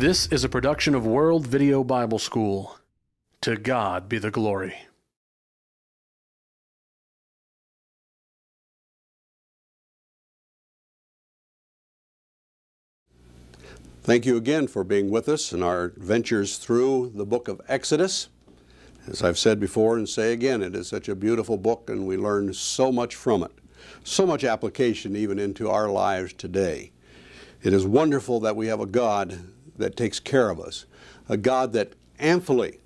This is a production of World Video Bible School. To God be the glory. Thank you again for being with us in our ventures through the book of Exodus. As I've said before and say again, it is such a beautiful book and we learn so much from it. So much application even into our lives today. It is wonderful that we have a God that takes care of us. A God that amply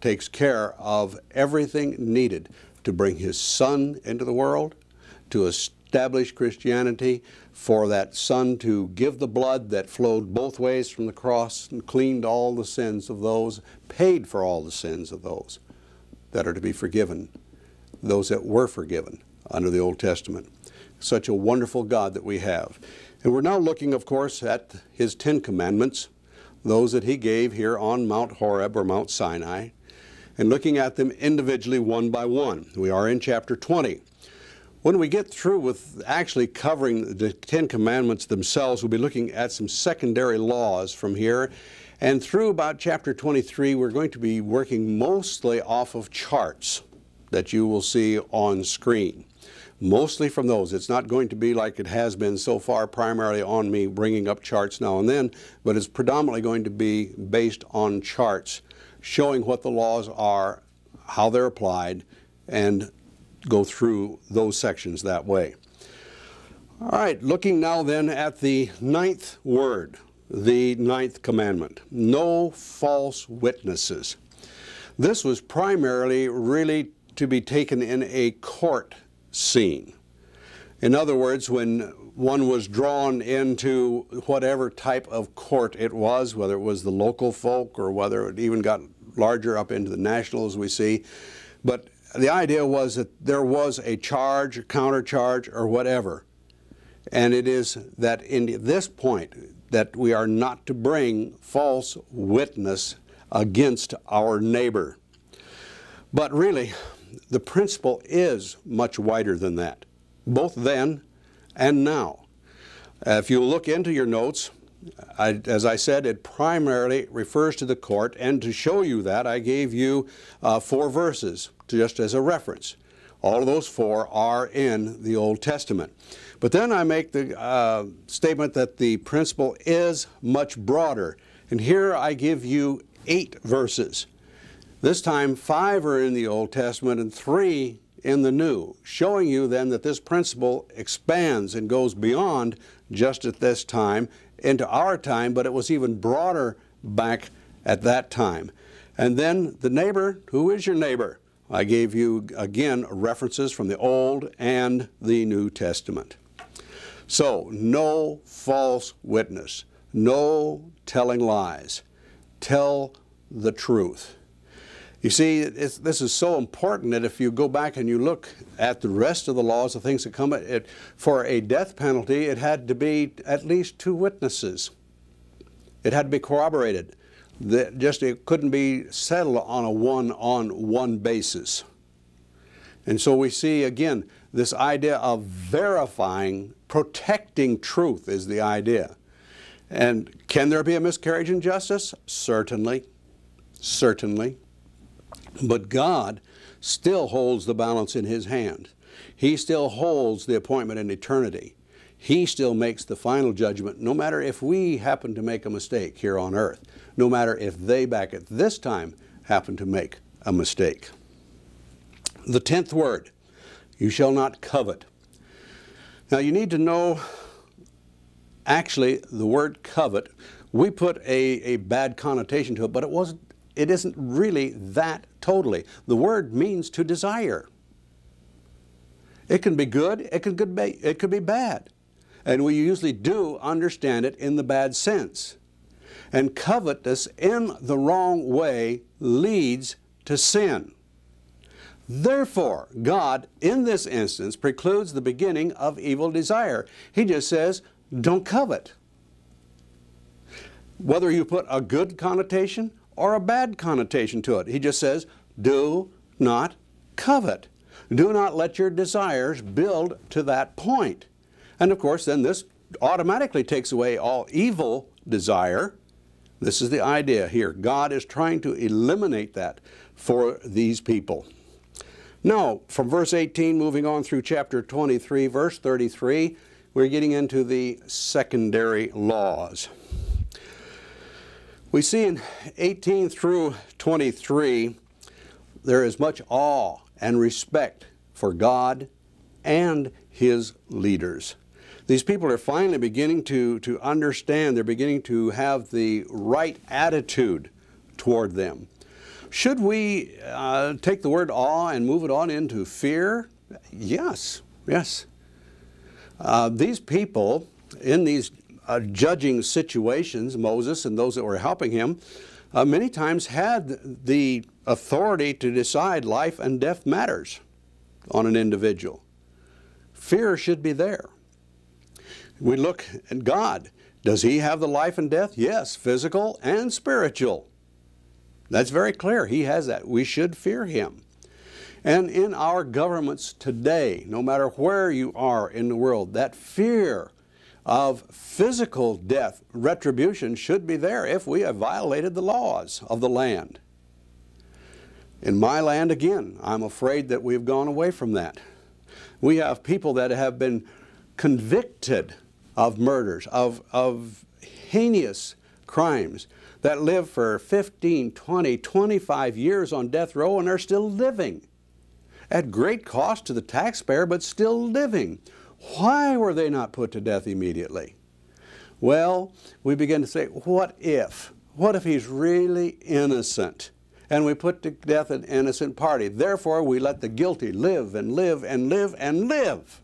takes care of everything needed to bring His Son into the world, to establish Christianity, for that Son to give the blood that flowed both ways from the cross and cleaned all the sins of those, paid for all the sins of those that are to be forgiven, those that were forgiven under the Old Testament. Such a wonderful God that we have. And we're now looking, of course, at His 10 Commandments, those that He gave here on Mount Horeb or Mount Sinai, and looking at them individually one by one. We are in chapter 20. When we get through with actually covering the 10 Commandments themselves, we'll be looking at some secondary laws from here. And through about chapter 23, we're going to be working mostly off of charts that you will see on screen. Mostly from those. It's not going to be like it has been so far, primarily on me bringing up charts now and then, but it's predominantly going to be based on charts, showing what the laws are, how they're applied, and go through those sections that way. All right, looking now then at the 9th word, the 9th commandment, no false witnesses. This was primarily really to be taken in a court scene. In other words, when one was drawn into whatever type of court it was, whether it was the local folk or whether it even got larger up into the national as we see, but the idea was that there was a charge, a countercharge, or whatever. And it is that in this point that we are not to bring false witness against our neighbor. But really, the principle is much wider than that, both then and now. If you look into your notes, as I said, it primarily refers to the court, and to show you that, I gave you 4 verses just as a reference. All of those 4 are in the Old Testament. But then I make the statement that the principle is much broader, and here I give you 8 verses. This time 5 are in the Old Testament and 3 in the New, showing you then that this principle expands and goes beyond just at this time into our time, but it was even broader back at that time. And then the neighbor, who is your neighbor? I gave you, again, references from the Old and the New Testament. So, no false witness, no telling lies. Tell the truth. You see, this is so important that if you go back and you look at the rest of the laws, the things that come, for a death penalty, it had to be at least 2 witnesses. It had to be corroborated. It couldn't be settled on a one-on-one basis. And so we see, again, this idea of verifying, protecting truth is the idea. And can there be a miscarriage in justice? Certainly. Certainly. But God still holds the balance in His hand. He still holds the appointment in eternity. He still makes the final judgment, no matter if we happen to make a mistake here on earth, no matter if they back at this time happen to make a mistake. The 10th word, you shall not covet. Now you need to know, actually, the word covet, we put a bad connotation to it, but it isn't really that totally. The word means to desire. It can be good, it could be bad. And we usually do understand it in the bad sense. And covetous in the wrong way leads to sin. Therefore, God, in this instance, precludes the beginning of evil desire. He just says, don't covet. Whether you put a good connotation or a bad connotation to it, He just says, do not covet. Do not let your desires build to that point. And of course, then this automatically takes away all evil desire. This is the idea here. God is trying to eliminate that for these people. Now, from verse 18 moving on through chapter 23, verse 33, we're getting into the secondary laws. We see in 18 through 23, there is much awe and respect for God and His leaders. These people are finally beginning to understand, they're beginning to have the right attitude toward them. Should we take the word awe and move it on into fear? Yes, yes. These people in these judging situations, Moses and those that were helping him, many times had the authority to decide life and death matters on an individual. Fear should be there. We look at God. Does He have the life and death? Yes, physical and spiritual. That's very clear. He has that. We should fear Him. And in our governments today, no matter where you are in the world, that fear of physical death, retribution, should be there if we have violated the laws of the land. In my land, again, I'm afraid that we've gone away from that. We have people that have been convicted of murders, of heinous crimes, that live for 15, 20, 25 years on death row and are still living. At great cost to the taxpayer, but still living. Why were they not put to death immediately? Well, we begin to say, what if? What if he's really innocent? And we put to death an innocent party. Therefore, we let the guilty live and live and live and live.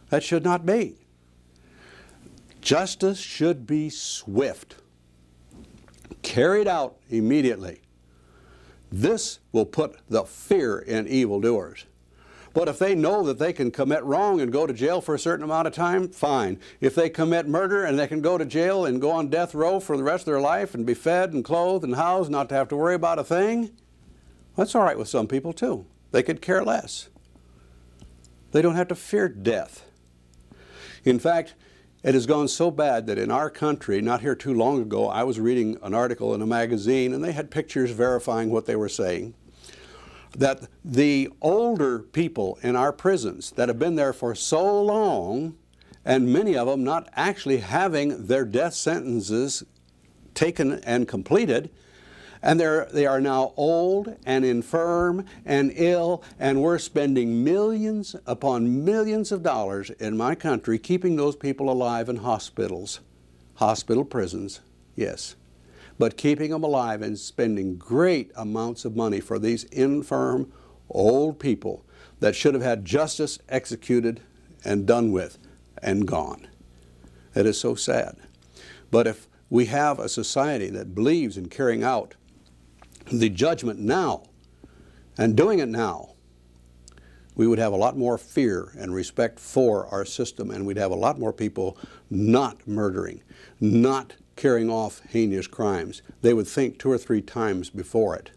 That should not be. Justice should be swift, carried out immediately. This will put the fear in evildoers. But if they know that they can commit wrong and go to jail for a certain amount of time, fine. If they commit murder and they can go to jail and go on death row for the rest of their life and be fed and clothed and housed, not to have to worry about a thing, that's all right with some people too. They could care less. They don't have to fear death. In fact, it has gone so bad that in our country, not here too long ago, I was reading an article in a magazine and they had pictures verifying what they were saying, that the older people in our prisons that have been there for so long, and many of them not actually having their death sentences taken and completed, and they are now old and infirm and ill, and we're spending millions upon millions of dollars in my country keeping those people alive in hospitals, hospital prisons, yes. But keeping them alive and spending great amounts of money for these infirm, old people that should have had justice executed and done with and gone. It is so sad. But if we have a society that believes in carrying out the judgment now and doing it now, we would have a lot more fear and respect for our system, and we'd have a lot more people not murdering, not carrying off heinous crimes. They would think 2 or 3 times before it.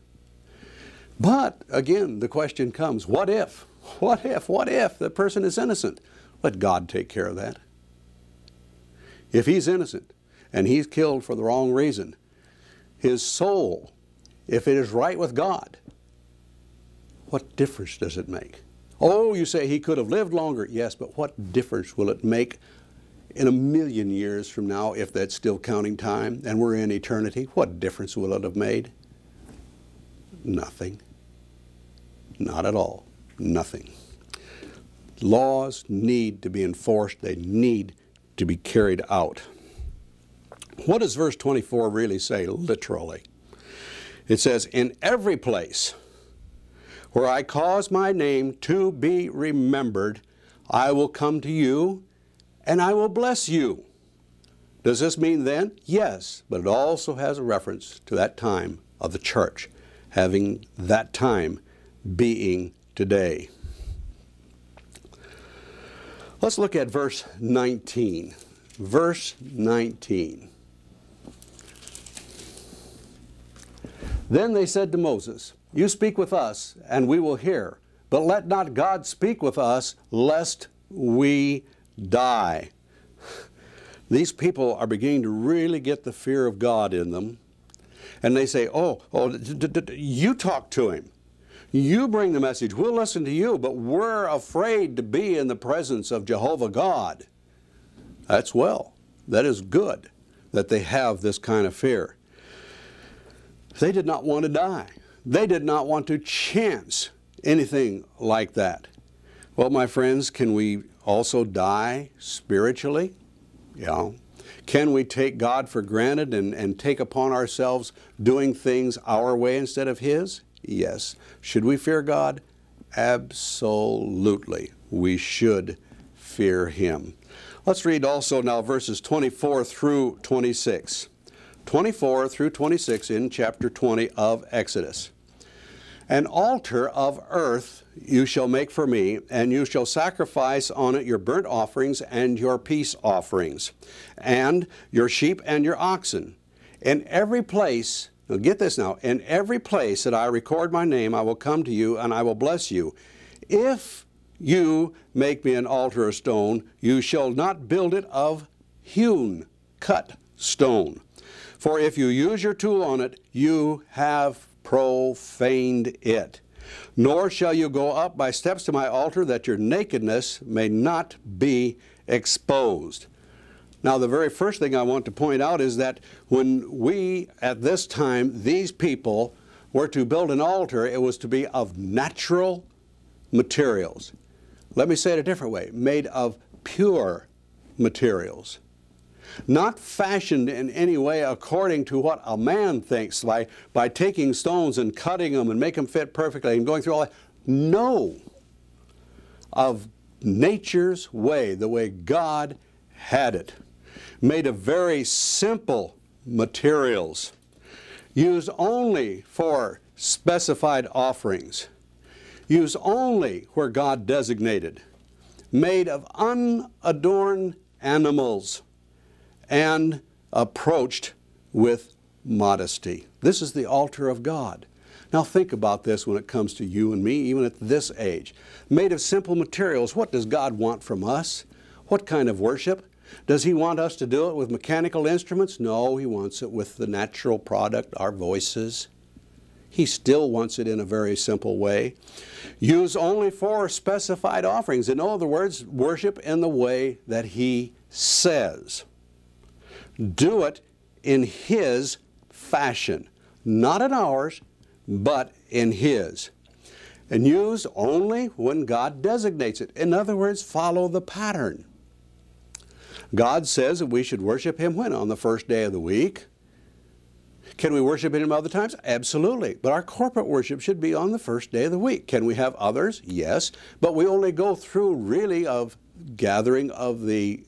But again, the question comes, what if? What if the person is innocent? Let God take care of that. If he's innocent and he's killed for the wrong reason, his soul, if it is right with God, what difference does it make? Oh, you say he could have lived longer. Yes, but what difference will it make in 1,000,000 years from now, if that's still counting time and we're in eternity? What difference will it have made? Nothing. Not at all. Nothing. Laws need to be enforced. They need to be carried out. What does verse 24 really say literally? It says, in every place where I cause my name to be remembered, I will come to you and I will bless you. Does this mean then? Yes, but it also has a reference to that time of the church, having that time being today. Let's look at verse 19. Verse 19. Then they said to Moses, you speak with us, and we will hear, but let not God speak with us, lest we die. These people are beginning to really get the fear of God in them. And they say, you talk to him. You bring the message. We'll listen to you, but we're afraid to be in the presence of Jehovah God. That's well. That is good that they have this kind of fear. They did not want to die. They did not want to chance anything like that. Well, my friends, can we also die spiritually? Yeah. Can we take God for granted and take upon ourselves doing things our way instead of His? Yes. Should we fear God? Absolutely. We should fear Him. Let's read also now verses 24 through 26. 24 through 26 in chapter 20 of Exodus. An altar of earth you shall make for me, and you shall sacrifice on it your burnt offerings and your peace offerings, and your sheep and your oxen. In every place, now get this now, in every place that I record my name, I will come to you and I will bless you. If you make me an altar of stone, you shall not build it of hewn, cut stone. For if you use your tool on it, you have profaned it. Nor shall you go up by steps to my altar, that your nakedness may not be exposed. Now, the very first thing I want to point out is that when we, at this time, these people were to build an altar, it was to be of natural materials. Let me say it a different way, made of pure materials. Not fashioned in any way according to what a man thinks, by taking stones and cutting them and make them fit perfectly and going through all that. No. Of nature's way, the way God had it. Made of very simple materials. Used only for specified offerings. Used only where God designated. Made of unadorned animals. And approached with modesty. This is the altar of God. Now think about this when it comes to you and me, even at this age. Made of simple materials, what does God want from us? What kind of worship? Does He want us to do it with mechanical instruments? No, He wants it with the natural product, our voices. He still wants it in a very simple way. Use only for specified offerings. In other words, worship in the way that He says. Do it in His fashion, not in ours, but in His. And use only when God designates it. In other words, follow the pattern. God says that we should worship Him when? On the first day of the week. Can we worship Him other times? Absolutely. But our corporate worship should be on the first day of the week. Can we have others? Yes. But we only go through really of gathering of the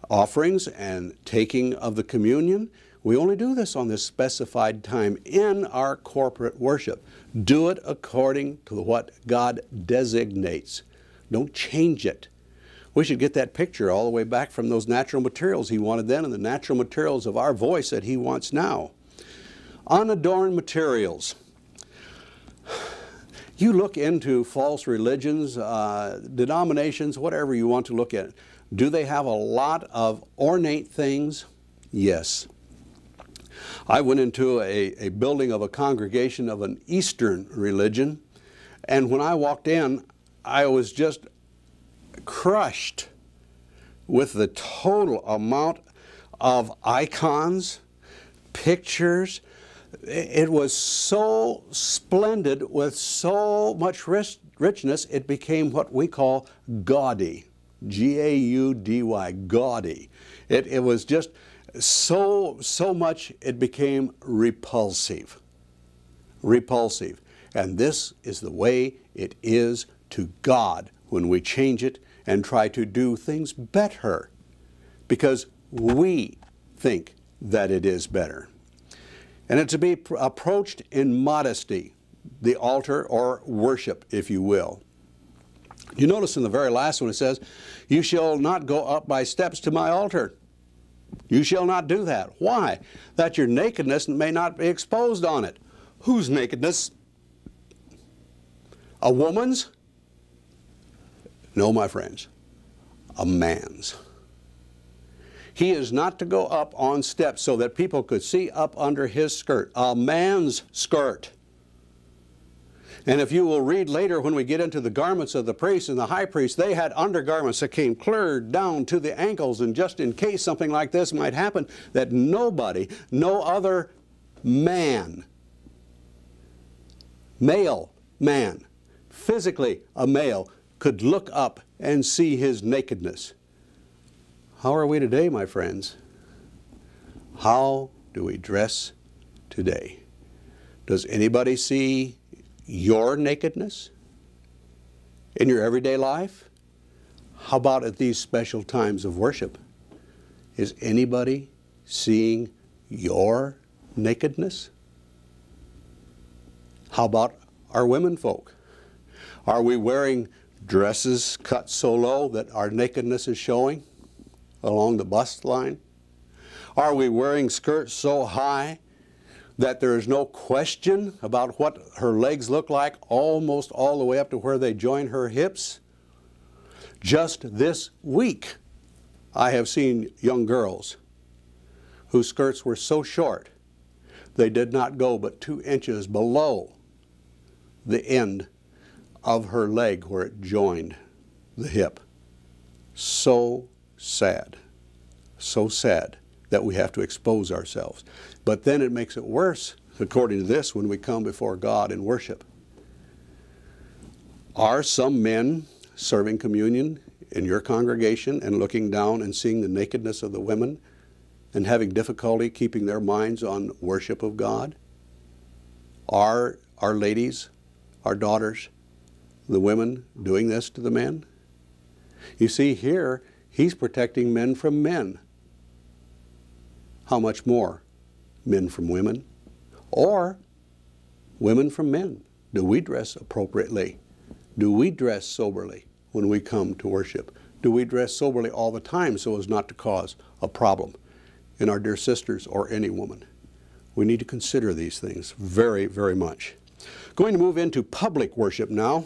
offerings and taking of the communion. We only do this on this specified time in our corporate worship. Do it according to what God designates. Don't change it. We should get that picture all the way back from those natural materials He wanted then and the natural materials of our voice that He wants now. Unadorned materials. You look into false religions, denominations, whatever you want to look at. Do they have a lot of ornate things? Yes. I went into a building of a congregation of an Eastern religion, and when I walked in, I was just crushed with the total amount of icons, pictures. It was so splendid with so much richness, it became what we call gaudy. G-A-U-D-Y, gaudy. It was just so much it became repulsive. Repulsive. And this is the way it is to God when we change it and try to do things better, because we think that it is better. And it's to be approached in modesty, the altar or worship, if you will. You notice in the very last one it says, you shall not go up by steps to my altar. You shall not do that. Why? That your nakedness may not be exposed on it. Whose nakedness? A woman's? No, my friends. A man's. He is not to go up on steps so that people could see up under his skirt, a man's skirt. And if you will read later when we get into the garments of the priests and the high priest, they had undergarments that came clear down to the ankles, and just in case something like this might happen, that nobody, no other man, male man, physically a male, could look up and see his nakedness. How are we today, my friends? How do we dress today? Does anybody see your nakedness in your everyday life? How about at these special times of worship? Is anybody seeing your nakedness? How about our women folk? Are we wearing dresses cut so low that our nakedness is showing along the bust line? Are we wearing skirts so high that there is no question about what her legs look like, almost all the way up to where they join her hips? Just this week, I have seen young girls whose skirts were so short they did not go but 2 inches below the end of her leg where it joined the hip. So sad that we have to expose ourselves. But then it makes it worse, according to this, when we come before God in worship. Are some men serving communion in your congregation and looking down and seeing the nakedness of the women and having difficulty keeping their minds on worship of God? Are our ladies, our daughters, the women doing this to the men? You see, here, he's protecting men from men. How much more men from women? Or women from men? Do we dress appropriately? Do we dress soberly when we come to worship? Do we dress soberly all the time so as not to cause a problem in our dear sisters or any woman? We need to consider these things very, very much. Going to move into public worship now.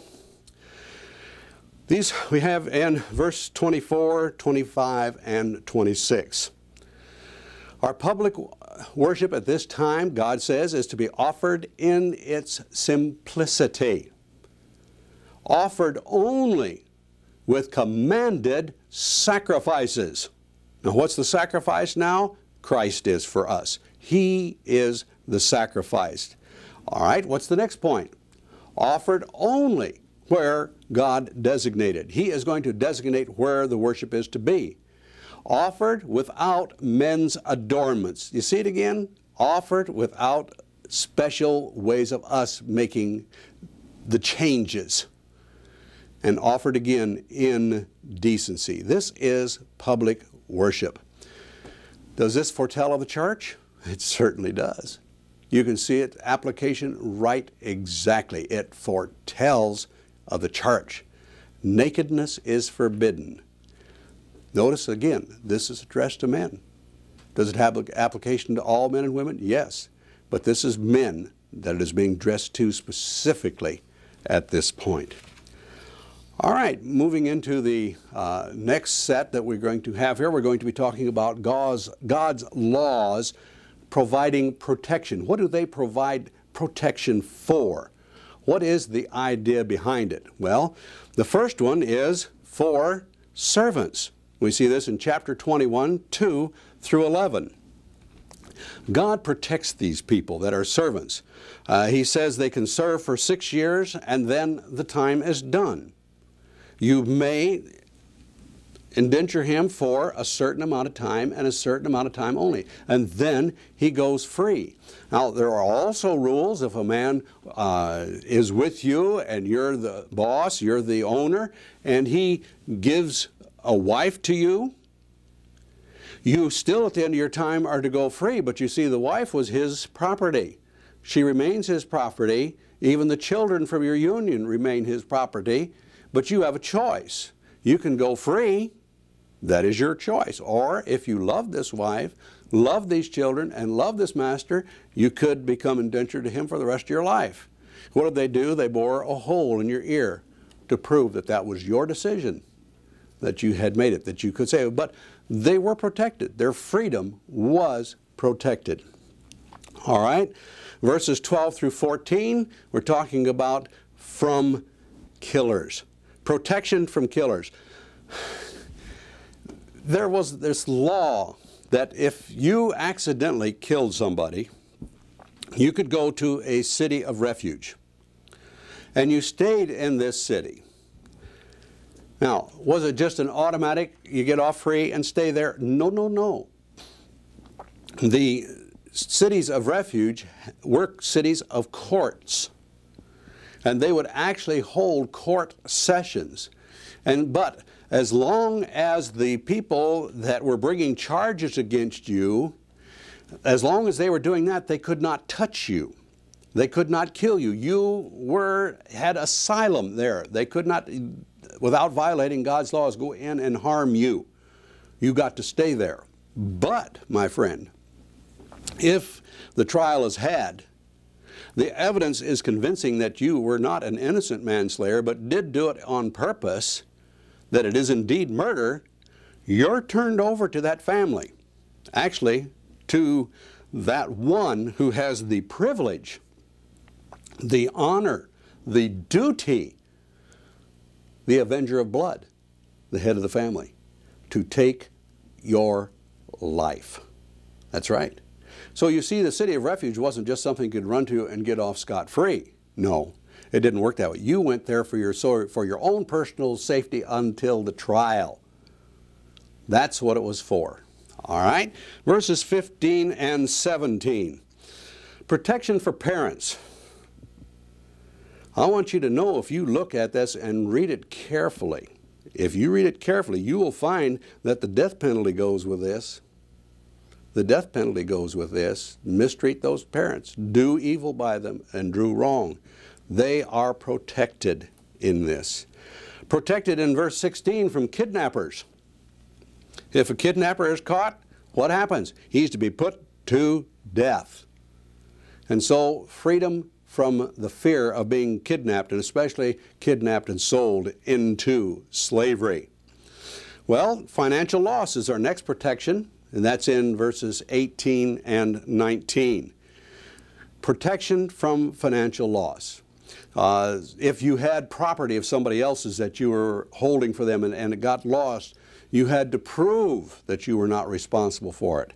These we have in verse 24, 25, and 26. Our public worship at this time, God says, is to be offered in its simplicity. Offered only with commanded sacrifices. Now, what's the sacrifice now? Christ is for us. He is the sacrifice. All right, what's the next point? Offered only where God designated. He is going to designate where the worship is to be. Offered without men's adornments. You see it again? Offered without special ways of us making the changes. And offered again in decency. This is public worship. Does this foretell of the church? It certainly does. You can see it, application right exactly. It foretells of the church. Nakedness is forbidden. Notice again, this is addressed to men. Does it have application to all men and women? Yes. But this is men that it is being addressed to specifically at this point. All right, moving into the next set that we're going to have here, we're going to be talking about God's laws providing protection. What do they provide protection for? What is the idea behind it? Well, the first one is for servants. We see this in chapter 21, 2 through 11. God protects these people that are servants. He says they can serve for 6 years and then the time is done. You may indenture him for a certain amount of time and a certain amount of time only, and then he goes free. Now, there are also rules. If a man is with you and you're the boss, you're the owner, and he gives a wife to you, you still at the end of your time are to go free, but you see the wife was his property. She remains his property. Even the children from your union remain his property, but you have a choice. You can go free. That is your choice. Or if you love this wife, love these children, and love this master, you could become indentured to him for the rest of your life. What did they do? They bore a hole in your ear to prove that that was your decision. that you had made it, that you could say, but they were protected. Their freedom was protected. All right, verses 12 through 14, we're talking about from killers. Protection from killers. There was this law that if you accidentally killed somebody, you could go to a city of refuge. And you stayed in this city. Now, was it just an automatic, you get off free and stay there? No, no, no. The cities of refuge were cities of courts. And they would actually hold court sessions. But as long as the people that were bringing charges against you, as long as they were doing that, they could not touch you. They could not kill you. You had asylum there. They could not, without violating God's laws, go in and harm you. You got to stay there. But, my friend, if the trial is had, the evidence is convincing that you were not an innocent manslayer, but did do it on purpose, that it is indeed murder, you're turned over to that family. Actually, to that one who has the privilege, the honor, the duty, the avenger of blood, the head of the family, to take your life. That's right. So you see, the city of refuge wasn't just something you could run to and get off scot-free. No, it didn't work that way. You went there for your own personal safety until the trial. That's what it was for. All right? Verses 15 and 17. Protection for parents. I want you to know, if you look at this and read it carefully, if you read it carefully, you will find that the death penalty goes with this. The death penalty goes with this. Mistreat those parents. Do evil by them and do wrong. They are protected in this. Protected in verse 16 from kidnappers. If a kidnapper is caught, what happens? He's to be put to death. And so freedom from the fear of being kidnapped, and especially kidnapped and sold into slavery. Well, financial loss is our next protection, and that's in verses 18 and 19. Protection from financial loss. If you had property of somebody else's that you were holding for them and it got lost, you had to prove that you were not responsible for it.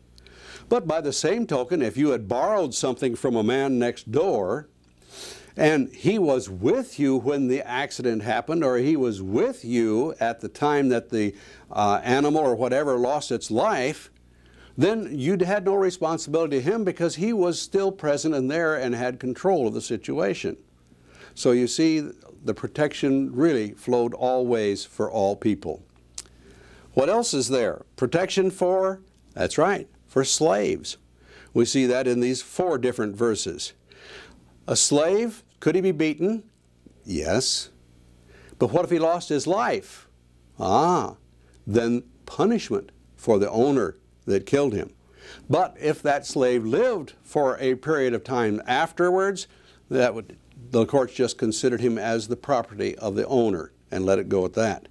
But by the same token, if you had borrowed something from a man next door, and he was with you when the accident happened, or he was with you at the time that the animal or whatever lost its life, then you had no responsibility to him because he was still present and there and had control of the situation. So you see, the protection really flowed all ways for all people. What else is there? Protection for, that's right, for slaves. We see that in these 4 different verses. A slave, could he be beaten? Yes. But what if he lost his life? Then punishment for the owner that killed him. But if that slave lived for a period of time afterwards, the courts just considered him as the property of the owner and let it go at that.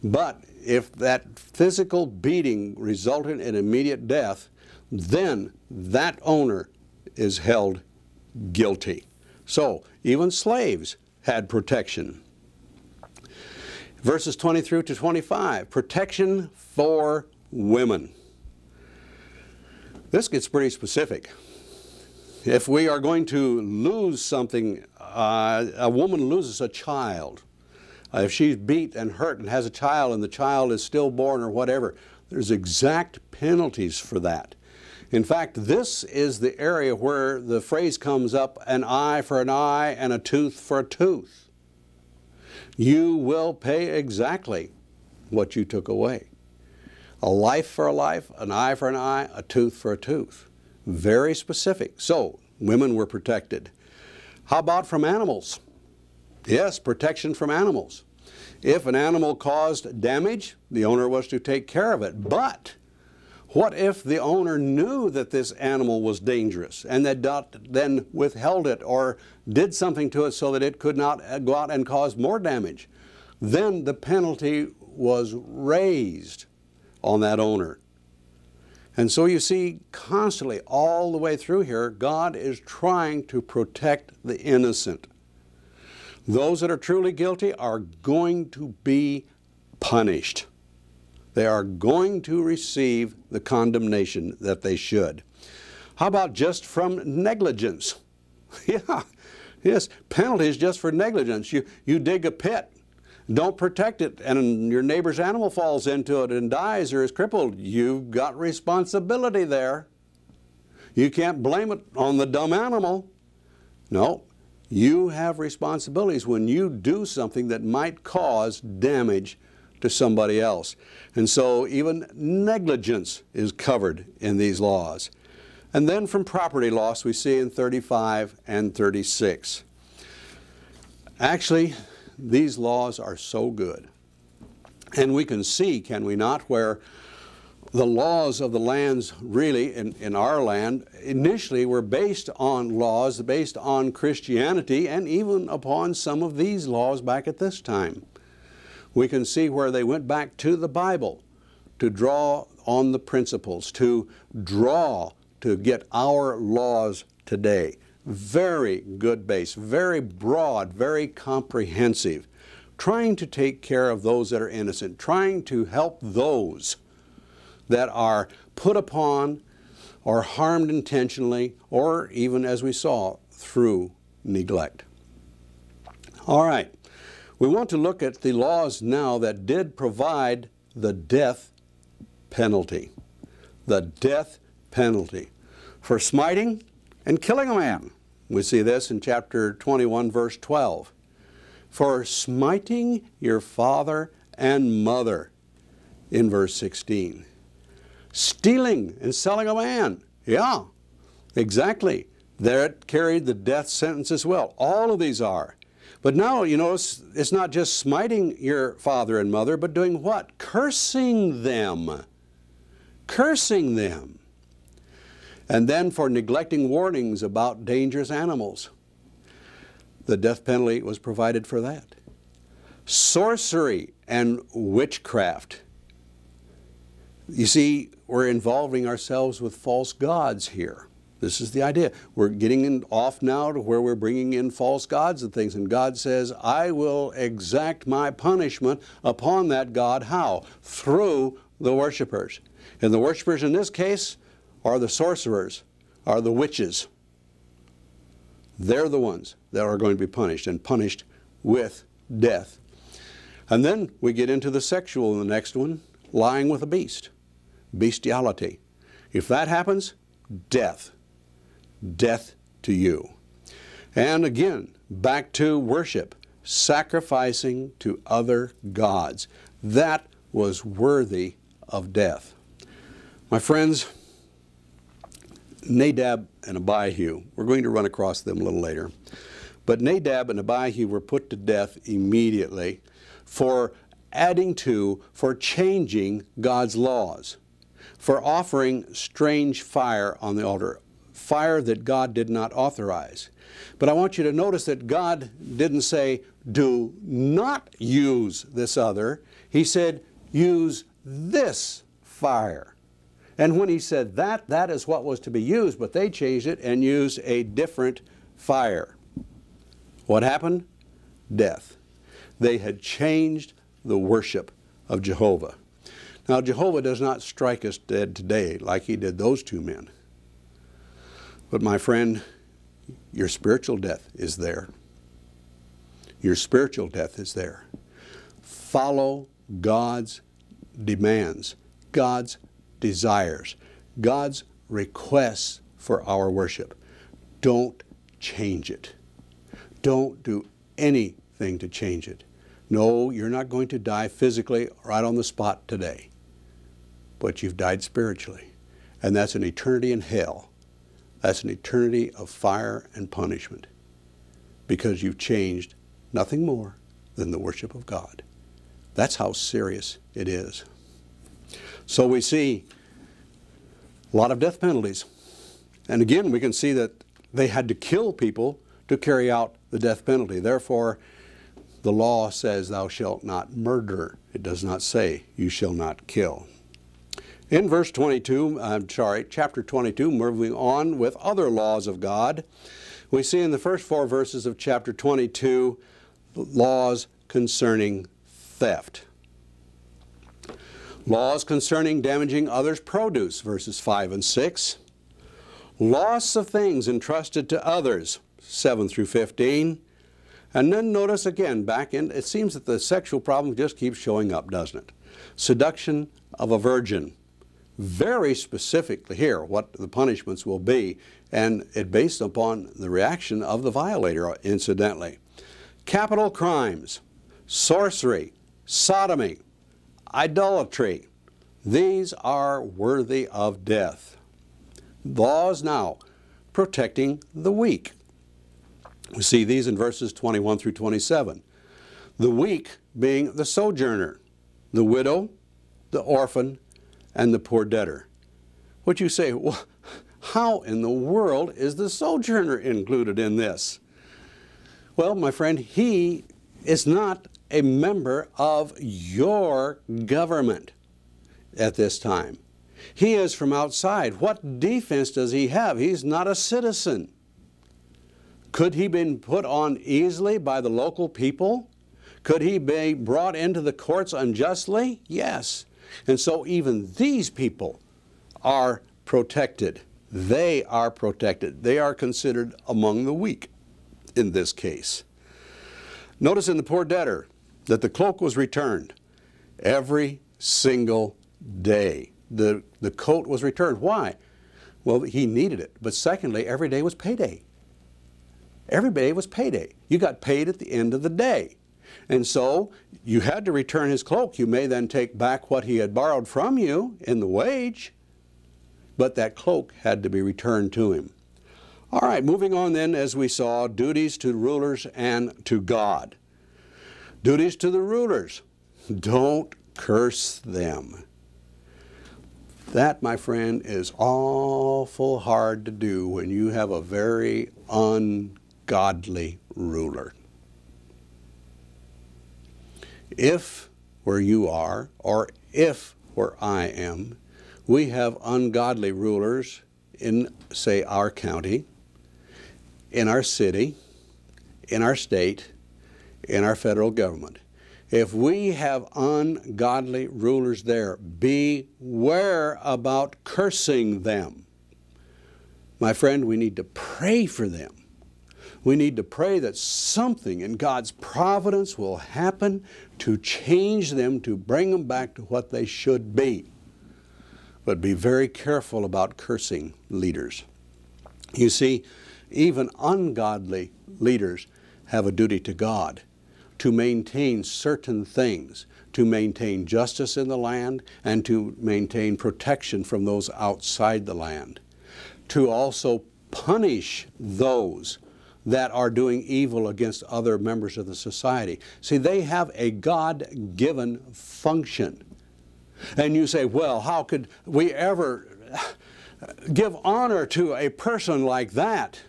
But if that physical beating resulted in immediate death, then that owner is held guilty. So even slaves had protection. Verses 20 through to 25, protection for women. This gets pretty specific. If we are going to lose something, a woman loses a child. If she's beat and hurt and has a child and the child is stillborn or whatever, there's exact penalties for that. In fact, this is the area where the phrase comes up, an eye for an eye and a tooth for a tooth. You will pay exactly what you took away. A life for a life, an eye for an eye, a tooth for a tooth. Very specific. So, women were protected. How about from animals? Yes, protection from animals. If an animal caused damage, the owner was to take care of it. But what if the owner knew that this animal was dangerous and that then withheld it or did something to it so that it could not go out and cause more damage? then the penalty was raised on that owner. And so you see constantly all the way through here, God is trying to protect the innocent. Those that are truly guilty are going to be punished. They are going to receive the condemnation that they should. How about just from negligence? Yeah, yes, penalties just for negligence. You dig a pit, don't protect it, and your neighbor's animal falls into it and dies or is crippled. You've got responsibility there. You can't blame it on the dumb animal. No, you have responsibilities when you do something that might cause damage to somebody else. And so even negligence is covered in these laws. And then from property loss, we see in 35 and 36. Actually, these laws are so good. And we can see, can we not, where the laws of the lands really, in our land, initially were based on laws, based on Christianity, and even upon some of these laws back at this time. We can see where they went back to the Bible to draw on the principles, to get our laws today. Very good base, very broad, very comprehensive, trying to take care of those that are innocent, trying to help those that are put upon or harmed intentionally, or even, as we saw, through neglect. All right, we want to look at the laws now that did provide the death penalty. The death penalty for smiting and killing a man. We see this in chapter 21, verse 12. For smiting your father and mother, in verse 16. Stealing and selling a man. Yeah, exactly. There it carried the death sentence as well. All of these are. But now, you notice, it's not just smiting your father and mother, but doing what? Cursing them. Cursing them. And then for neglecting warnings about dangerous animals. The death penalty was provided for that. Sorcery and witchcraft. You see, we're involving ourselves with false gods here. This is the idea. We're getting off now to where we're bringing in false gods and things. And God says, I will exact my punishment upon that God. How? Through the worshipers. And the worshipers in this case are the sorcerers, are the witches. They're the ones that are going to be punished, and punished with death. And then we get into the sexual in the next one, lying with a beast, bestiality. If that happens, death. Death to you. And again, back to worship, sacrificing to other gods. That was worthy of death. My friends, Nadab and Abihu, we're going to run across them a little later, but Nadab and Abihu were put to death immediately for adding to, for changing God's laws, for offering strange fire on the altar, fire that God did not authorize. But I want you to notice that God didn't say, do not use this other. He said, use this fire. And when he said that, that is what was to be used, but they changed it and used a different fire. What happened? Death. They had changed the worship of Jehovah. Now, Jehovah does not strike us dead today like he did those two men. But my friend, your spiritual death is there. Your spiritual death is there. Follow God's demands, God's desires, God's requests for our worship. Don't change it. Don't do anything to change it. No, you're not going to die physically right on the spot today, but you've died spiritually, and that's an eternity in hell. That's an eternity of fire and punishment, because you've changed nothing more than the worship of God. That's how serious it is. So we see a lot of death penalties. And again, we can see that they had to kill people to carry out the death penalty. Therefore, The law says thou shalt not murder. It does not say you shall not kill. In chapter 22, moving on with other laws of God, we see in the first 4 verses of chapter 22 laws concerning theft. Laws concerning damaging others' produce, verses 5 and 6. Loss of things entrusted to others, 7 through 15. And then notice again, it seems that the sexual problem just keeps showing up, doesn't it? Seduction of a virgin. Very specifically here what the punishments will be, and it based upon the reaction of the violator, incidentally. Capital crimes, sorcery, sodomy, idolatry. These are worthy of death. Laws now protecting the weak. We see these in verses 21 through 27. The weak being the sojourner, the widow, the orphan, and the poor debtor. Would you say, well, how in the world is the sojourner included in this? Well, my friend, he is not a member of your government at this time. He is from outside. What defense does he have? He's not a citizen. Could he be put on easily by the local people? Could he be brought into the courts unjustly? Yes. And so even these people are protected. They are protected. They are considered among the weak in this case. Notice in the poor debtor that the cloak was returned every single day. The coat was returned. Why? Well, he needed it. But secondly, every day was payday. Every day was payday. You got paid at the end of the day. And so you had to return his cloak. You may then take back what he had borrowed from you in the wage, but that cloak had to be returned to him. All right, moving on then, as we saw, duties to rulers and to God. Duties to the rulers. Don't curse them. That, my friend, is awful hard to do when you have a very ungodly ruler. If where you are, or if where I am, we have ungodly rulers in, say, our county, in our city, in our state, in our federal government. If we have ungodly rulers there, beware about cursing them. My friend, we need to pray for them. We need to pray that something in God's providence will happen to change them, to bring them back to what they should be. But be very careful about cursing leaders. You see, even ungodly leaders have a duty to God to maintain certain things, to maintain justice in the land and to maintain protection from those outside the land, to also punish those that are doing evil against other members of the society. See, they have a God-given function. And you say, well, how could we ever give honor to a person like that?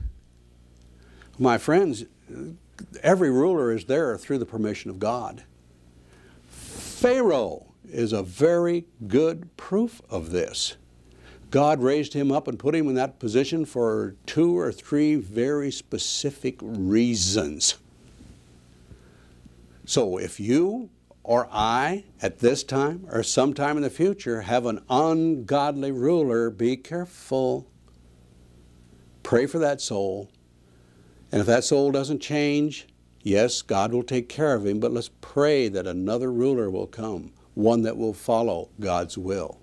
My friends, every ruler is there through the permission of God. Pharaoh is a very good proof of this. God raised him up and put him in that position for 2 or 3 very specific reasons. So if you or I, at this time or sometime in the future, have an ungodly ruler, be careful. Pray for that soul. And if that soul doesn't change, yes, God will take care of him, but let's pray that another ruler will come, one that will follow God's will.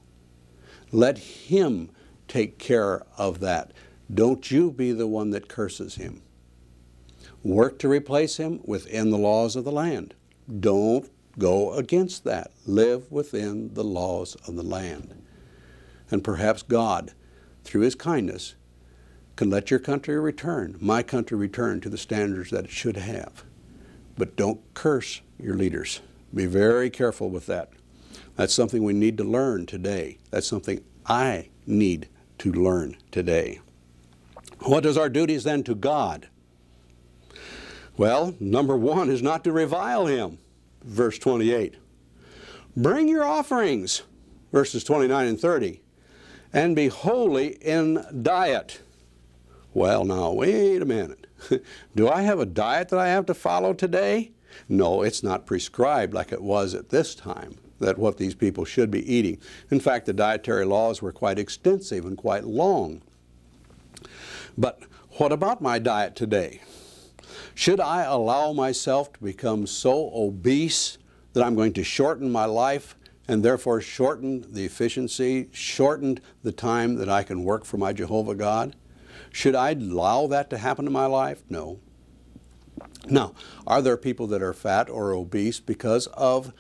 Let him take care of that. Don't you be the one that curses him. Work to replace him within the laws of the land. Don't go against that. Live within the laws of the land. And perhaps God, through his kindness, can let your country return, my country return to the standards that it should have. But don't curse your leaders. Be very careful with that. That's something we need to learn today. That's something I need to learn today. What is our duties then to God? Well, number one is not to revile him, verse 28. Bring your offerings, verses 29 and 30, and be holy in diet. Well, now, wait a minute. Do I have a diet that I have to follow today? No, it's not prescribed like it was at this time, that what these people should be eating. In fact, the dietary laws were quite extensive and quite long. But what about my diet today? Should I allow myself to become so obese that I'm going to shorten my life and therefore shorten the efficiency, shorten the time that I can work for my Jehovah God? Should I allow that to happen in my life? No. Now, are there people that are fat or obese because of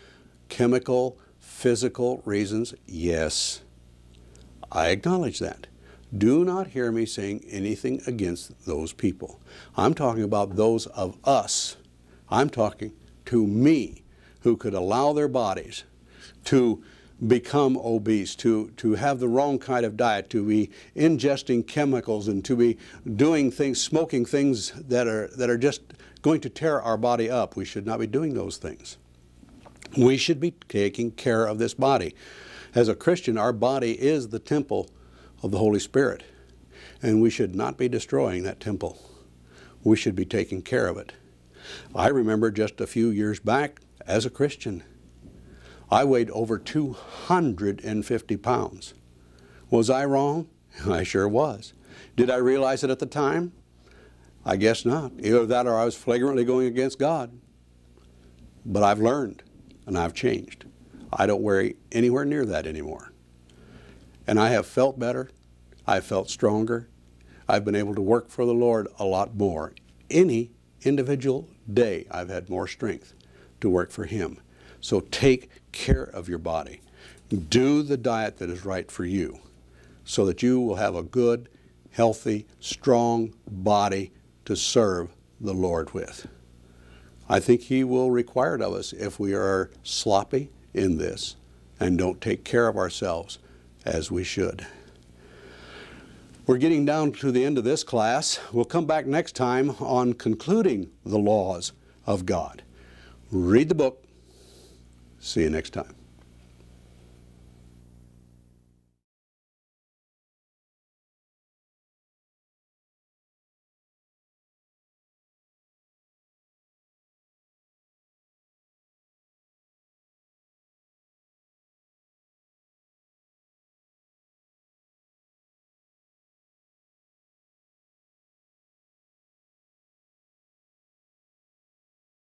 chemical, physical reasons? Yes. I acknowledge that. Do not hear me saying anything against those people. I'm talking about those of us. I'm talking to me, who could allow their bodies to become obese, to have the wrong kind of diet, to be ingesting chemicals and to be doing things, smoking things that are just going to tear our body up. We should not be doing those things. We should be taking care of this body. As a Christian, our body is the temple of the Holy Spirit, and we should not be destroying that temple. We should be taking care of it. I remember just a few years back, as a Christian, I weighed over 250 pounds. Was I wrong? I sure was. Did I realize it at the time? I guess not. Either that or I was flagrantly going against God. But I've learned and I've changed. I don't weigh anywhere near that anymore. And I have felt better. I've felt stronger. I've been able to work for the Lord a lot more. Any individual day I've had more strength to work for Him. So take care of your body. Do the diet that is right for you so that you will have a good, healthy, strong body to serve the Lord with. I think He will require it of us if we are sloppy in this and don't take care of ourselves as we should. We're getting down to the end of this class. We'll come back next time on concluding the laws of God. Read the book. See you next time.